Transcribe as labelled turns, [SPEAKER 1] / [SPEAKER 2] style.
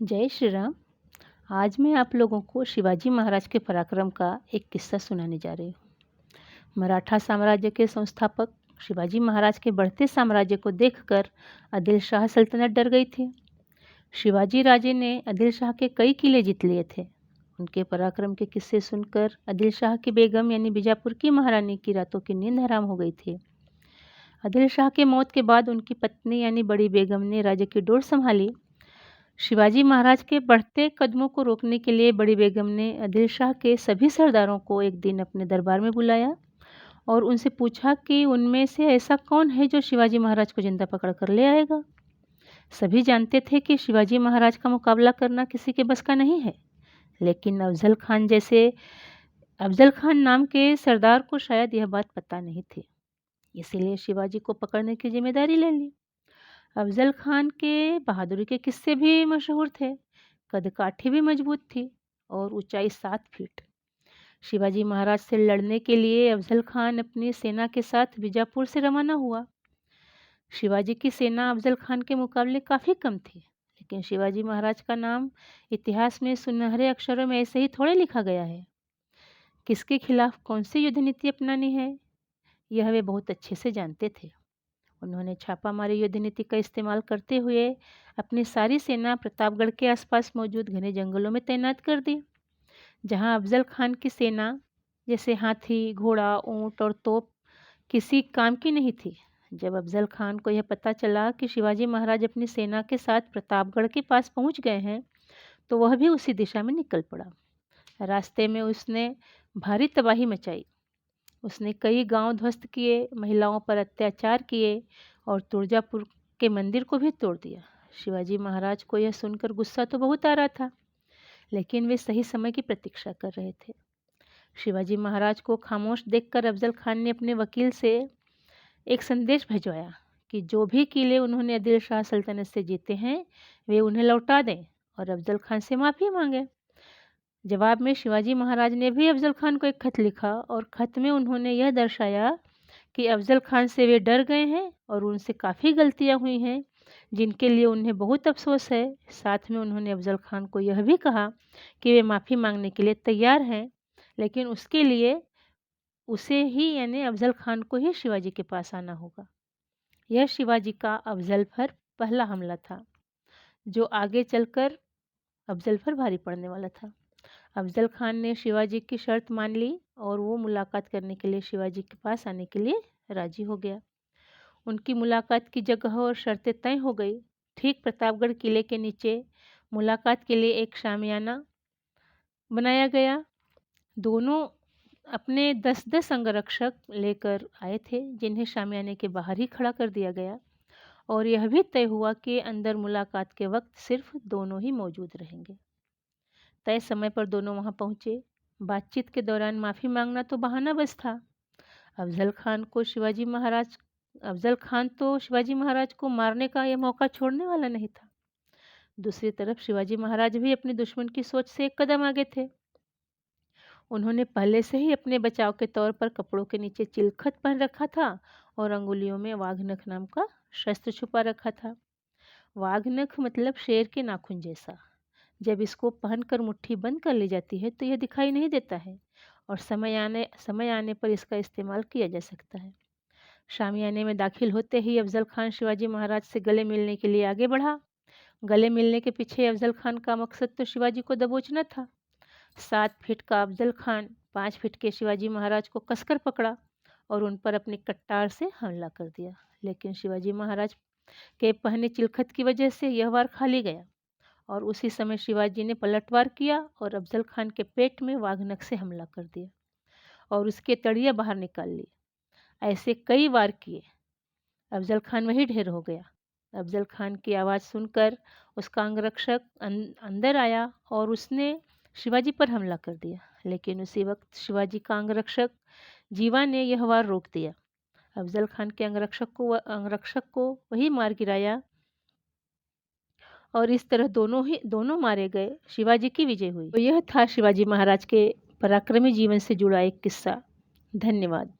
[SPEAKER 1] जय श्री राम। आज मैं आप लोगों को शिवाजी महाराज के पराक्रम का एक किस्सा सुनाने जा रही हूँ। मराठा साम्राज्य के संस्थापक शिवाजी महाराज के बढ़ते साम्राज्य को देखकर आदिल शाह सल्तनत डर गई थी। शिवाजी राजे ने आदिल शाह के कई किले जीत लिए थे। उनके पराक्रम के किस्से सुनकर आदिल शाह की बेगम यानी बीजापुर की महारानी की रातों की नींद हराम हो गई थी। आदिल शाह के मौत के बाद उनकी पत्नी यानी बड़ी बेगम ने राज्य की डोर संभाली। शिवाजी महाराज के बढ़ते कदमों को रोकने के लिए बड़ी बेगम ने आदिल शाह के सभी सरदारों को एक दिन अपने दरबार में बुलाया और उनसे पूछा कि उनमें से ऐसा कौन है जो शिवाजी महाराज को जिंदा पकड़ कर ले आएगा। सभी जानते थे कि शिवाजी महाराज का मुकाबला करना किसी के बस का नहीं है, लेकिन अफजल खान नाम के सरदार को शायद यह बात पता नहीं थी। इसीलिए शिवाजी को पकड़ने की जिम्मेदारी ले ली। अफजल खान के बहादुरी के किस्से भी मशहूर थे। कदकाठी भी मजबूत थी और ऊंचाई 7 फीट। शिवाजी महाराज से लड़ने के लिए अफजल खान अपनी सेना के साथ बीजापुर से रवाना हुआ। शिवाजी की सेना अफजल खान के मुकाबले काफ़ी कम थी, लेकिन शिवाजी महाराज का नाम इतिहास में सुनहरे अक्षरों में ऐसे ही थोड़े लिखा गया है। किसके खिलाफ कौन सी युद्ध नीति अपनानी है, यह वे बहुत अच्छे से जानते थे। उन्होंने छापामारी युद्ध नीति का इस्तेमाल करते हुए अपनी सारी सेना प्रतापगढ़ के आसपास मौजूद घने जंगलों में तैनात कर दी, जहां अफजल खान की सेना जैसे हाथी, घोड़ा, ऊंट और तोप किसी काम की नहीं थी। जब अफजल खान को यह पता चला कि शिवाजी महाराज अपनी सेना के साथ प्रतापगढ़ के पास पहुंच गए हैं, तो वह भी उसी दिशा में निकल पड़ा। रास्ते में उसने भारी तबाही मचाई। उसने कई गांव ध्वस्त किए, महिलाओं पर अत्याचार किए और तुळजापुर के मंदिर को भी तोड़ दिया। शिवाजी महाराज को यह सुनकर गुस्सा तो बहुत आ रहा था, लेकिन वे सही समय की प्रतीक्षा कर रहे थे। शिवाजी महाराज को खामोश देखकर अफजल खान ने अपने वकील से एक संदेश भिजवाया कि जो भी किले उन्होंने आदिल शाह सल्तनत से जीते हैं, वे उन्हें लौटा दें और अफजल खान से माफ़ी मांगे। जवाब में शिवाजी महाराज ने भी अफजल खान को एक खत लिखा और खत में उन्होंने यह दर्शाया कि अफजल खान से वे डर गए हैं और उनसे काफ़ी गलतियां हुई हैं, जिनके लिए उन्हें बहुत अफसोस है। साथ में उन्होंने अफजल खान को यह भी कहा कि वे माफ़ी मांगने के लिए तैयार हैं, लेकिन उसके लिए उसे ही यानी अफजल खान को ही शिवाजी के पास आना होगा। यह शिवाजी का अफजल पर पहला हमला था, जो आगे चलकर अफजल पर भारी पड़ने वाला था। अफजल खान ने शिवाजी की शर्त मान ली और वो मुलाकात करने के लिए शिवाजी के पास आने के लिए राजी हो गया। उनकी मुलाकात की जगह और शर्तें तय हो गई। ठीक प्रतापगढ़ किले के नीचे मुलाकात के लिए एक शामियाना बनाया गया। दोनों अपने 10-10 अंगरक्षक लेकर आए थे, जिन्हें शामियाने के बाहर ही खड़ा कर दिया गया और यह भी तय हुआ कि अंदर मुलाकात के वक्त सिर्फ दोनों ही मौजूद रहेंगे। तय समय पर दोनों वहां पहुंचे। बातचीत के दौरान माफ़ी मांगना तो बहाना बस था। अफजल खान तो शिवाजी महाराज को मारने का यह मौका छोड़ने वाला नहीं था। दूसरी तरफ शिवाजी महाराज भी अपने दुश्मन की सोच से एक कदम आगे थे। उन्होंने पहले से ही अपने बचाव के तौर पर कपड़ों के नीचे चिलखत पहन रखा था और अंगुलियों में वाघनख नाम का शस्त्र छुपा रखा था। वाघनख मतलब शेर के नाखून जैसा। जब इसको पहनकर मुट्ठी बंद कर ली जाती है तो यह दिखाई नहीं देता है और समय आने पर इसका इस्तेमाल किया जा सकता है। शामियाने में दाखिल होते ही अफजल खान शिवाजी महाराज से गले मिलने के लिए आगे बढ़ा। गले मिलने के पीछे अफजल खान का मकसद तो शिवाजी को दबोचना था। 7 फीट का अफजल खान 5 फीट के शिवाजी महाराज को कसकर पकड़ा और उन पर अपनी कट्टार से हमला कर दिया, लेकिन शिवाजी महाराज के पहने चिलखत की वजह से यह वार खाली गया और उसी समय शिवाजी ने पलटवार किया और अफजल खान के पेट में वाघनख से हमला कर दिया और उसके तड़िया बाहर निकाल ली। ऐसे कई वार किए। अफजल खान वही ढेर हो गया। अफजल खान की आवाज़ सुनकर उसका अंगरक्षक अंदर आया और उसने शिवाजी पर हमला कर दिया, लेकिन उसी वक्त शिवाजी का अंगरक्षक जीवा ने यह वार रोक दिया। अफजल खान के अंगरक्षक को वही मार गिराया और इस तरह दोनों मारे गए। शिवाजी की विजय हुई। तो यह था शिवाजी महाराज के पराक्रमी जीवन से जुड़ा एक किस्सा। धन्यवाद।